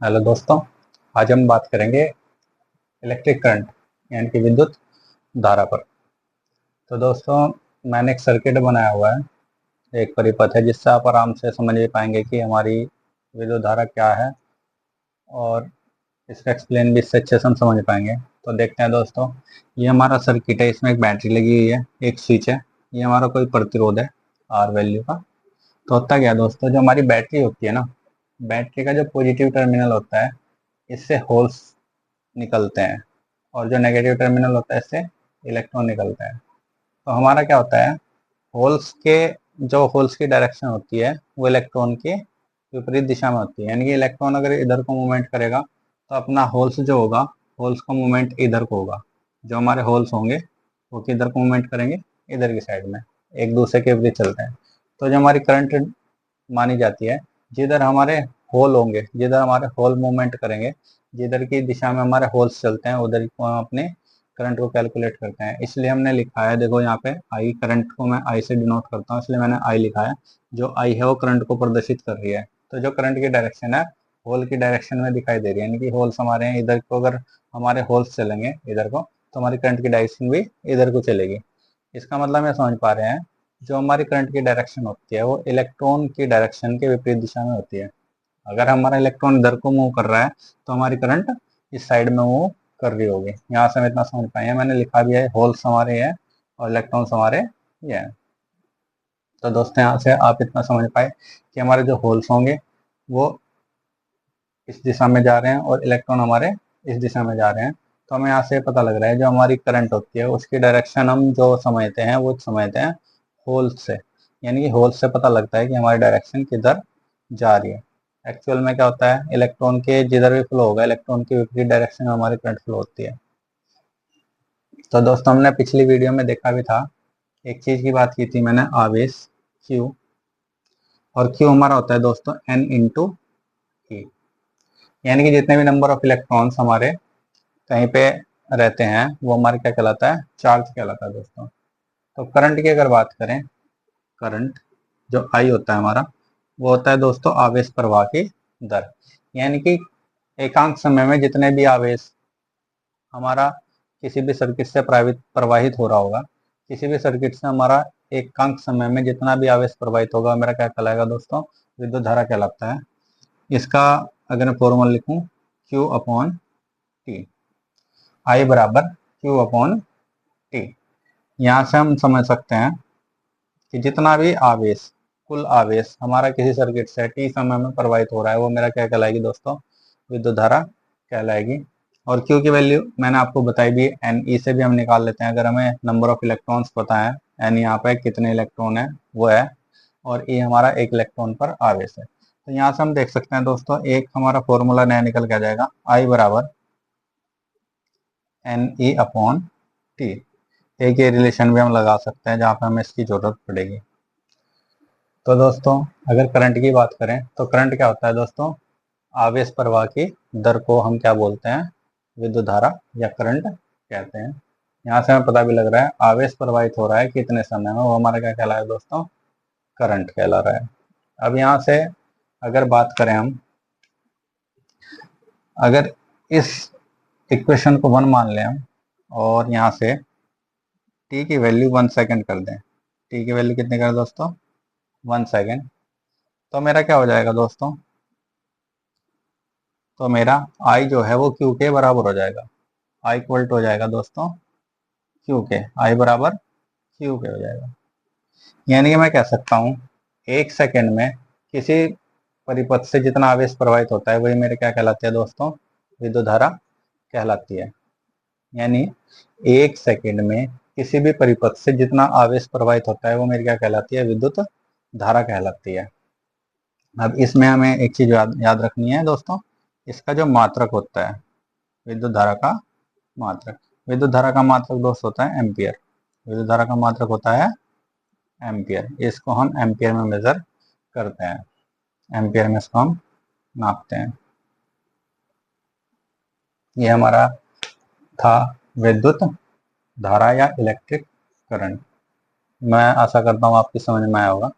Hello दोस्तों। आज हम बात करेंगे इलेक्ट्रिक करंट यानी कि विद्युत धारा पर। तो दोस्तों, मैंने एक सर्किट बनाया हुआ है, एक परिपथ है, जिससे आप आराम से समझ पाएंगे कि हमारी विद्युत धारा क्या है और इसका एक्सप्लेन भी इससे अच्छे से हम समझ पाएंगे। तो देखते हैं दोस्तों, ये हमारा सर्किट है, इसमें एक बैटरी लगी हुई है, एक स्विच है, ये हमारा कोई प्रतिरोध है आर वैल्यू का। तो होता क्या है दोस्तों, जो हमारी बैटरी होती है ना, बैटरी का जो पॉजिटिव टर्मिनल होता है, इससे होल्स निकलते हैं, और जो नेगेटिव टर्मिनल होता है इससे इलेक्ट्रॉन निकलते हैं। तो हमारा क्या होता है, होल्स के जो होल्स की डायरेक्शन होती है वो इलेक्ट्रॉन के विपरीत दिशा में होती है। यानी कि इलेक्ट्रॉन अगर इधर को मूवमेंट करेगा तो अपना होल्स जो होगा, होल्स का मूवमेंट इधर को होगा। जो हमारे होल्स होंगे वो किधर को मूवमेंट करेंगे, इधर की साइड में, एक दूसरे के विपरीत चलते हैं। तो जो हमारी करंट मानी जाती है, जिधर हमारे होल होंगे, जिधर हमारे होल मूवमेंट करेंगे, जिधर की दिशा में हमारे होल्स चलते हैं, उधर को हम अपने करंट को कैलकुलेट करते हैं। इसलिए हमने लिखा है, देखो यहाँ पे आई, करंट को मैं आई से डिनोट करता हूँ, इसलिए मैंने आई लिखा है। जो आई है वो करंट को प्रदर्शित कर रही है। तो जो करंट की डायरेक्शन है, होल की डायरेक्शन में दिखाई दे रही है, यानी कि होल्स हमारे हैं इधर को, अगर हमारे होल्स चलेंगे इधर को तो हमारी करंट की डायरेक्शन भी इधर को चलेगी। इसका मतलब ये समझ पा रहे हैं, जो हमारी करंट की डायरेक्शन होती है वो इलेक्ट्रॉन की डायरेक्शन के विपरीत दिशा में होती है। अगर हमारा इलेक्ट्रॉन इधर को मूव कर रहा है तो हमारी करंट इस साइड में मूव कर रही होगी। यहाँ से हम इतना समझ पाए हैं, मैंने लिखा भी है, होल्स हमारे ये है और इलेक्ट्रॉन्स हमारे ये है। तो दोस्तों, यहाँ से आप इतना समझ पाए कि हमारे जो होल्स होंगे वो इस दिशा में जा रहे हैं और इलेक्ट्रॉन हमारे इस दिशा में जा रहे हैं। तो हमें यहाँ से पता लग रहा है, जो हमारी करंट होती है उसकी डायरेक्शन हम जो समझते हैं वो समझते हैं होल्स से। यानी कि होल्स से पता लगता है कि हमारी डायरेक्शन किधर जा रही है। एक्चुअल में क्या होता है, इलेक्ट्रॉन के जिधर भी फ्लो होगा, इलेक्ट्रॉन की विपरीत डायरेक्शन में हमारी करंट फ्लो होती है। तो दोस्तों, हमने पिछली वीडियो में देखा भी था, एक चीज की बात की थी मैंने, आवेश Q। और Q हमारा होता है दोस्तों N इंटू E। यानी कि जितने भी नंबर ऑफ इलेक्ट्रॉन्स हमारे कहीं पे रहते हैं वो हमारे क्या कहलाता है, चार्ज कहलाता है दोस्तों। तो करंट की अगर बात करें, करंट जो I होता है हमारा, वो होता है दोस्तों आवेश प्रवाह की दर। यानी कि एकांक समय में जितने भी आवेश हमारा किसी भी सर्किट से प्रवाहित हो रहा होगा, किसी भी सर्किट से हमारा एकांक समय में जितना भी आवेश प्रवाहित होगा, मेरा क्या कहलाएगा दोस्तों, विद्युत धारा कहलाता है। इसका अगर मैं फॉर्मूला लिखूं, Q अपॉन टी, आई बराबर Q अपॉन टी। यहाँ से हम समझ सकते हैं कि जितना भी आवेश, कुल आवेश हमारा किसी सर्किट से टी समय में प्रवाहित हो रहा है, वो मेरा क्या कहलाएगी दोस्तों, विद्युत धारा कहलाएगी। और क्यू की वैल्यू मैंने आपको बताई भी, एन ई से भी हम निकाल लेते हैं। अगर हमें नंबर ऑफ इलेक्ट्रॉन्स पता है, एन यहाँ पे कितने इलेक्ट्रॉन है वो है, और ई हमारा एक इलेक्ट्रॉन पर आवेश है। तो यहाँ से हम देख सकते हैं दोस्तों, एक हमारा फॉर्मूला नया निकल के आ जाएगा, आई बराबर एन ई अपॉन टी। एक ये रिलेशन भी हम लगा सकते हैं जहाँ पे हमें इसकी जरूरत पड़ेगी। तो दोस्तों, अगर करंट की बात करें तो करंट क्या होता है दोस्तों, आवेश प्रवाह की दर को हम क्या बोलते हैं, विद्युत धारा या करंट कहते हैं। यहाँ से हमें पता भी लग रहा है, आवेश प्रवाहित हो रहा है कितने समय में, वो हमारा क्या कहला है दोस्तों, करंट कहला रहा है। अब यहाँ से अगर बात करें हम, अगर इस इक्वेशन को 1 मान लें हम, और यहाँ से t की वैल्यू 1 सेकेंड कर दें, t की वैल्यू कितनी करें दोस्तों, 1 सेकेंड, तो मेरा क्या हो जाएगा दोस्तों, तो मेरा I जो है वो Q के बराबर हो जाएगा। I इक्वल टू हो जाएगा दोस्तों Q के, I बराबर Q के हो जाएगा। यानी कि मैं कह सकता हूँ, एक सेकेंड में किसी परिपथ से जितना आवेश प्रवाहित होता है वही मेरे क्या कहलाते हैं दोस्तों, विद्युत धारा कहलाती है। यानी एक सेकेंड में किसी भी परिपथ से जितना आवेश प्रवाहित होता है वो मेरी क्या कहलाती है, विद्युत धारा कहलाती है। अब इसमें हमें एक चीज याद रखनी है दोस्तों, इसका जो मात्रक होता है, विद्युत धारा का मात्रक, विद्युत धारा का मात्रक दोस्त होता है एम्पियर। विद्युत धारा का मात्रक होता है एम्पियर। इसको हम एम्पियर में मेजर करते हैं, एम्पियर में इसको हम नापते हैं। ये हमारा था विद्युत धारा या इलेक्ट्रिक करंट। मैं आशा करता हूँ आपकी समझ में आया होगा।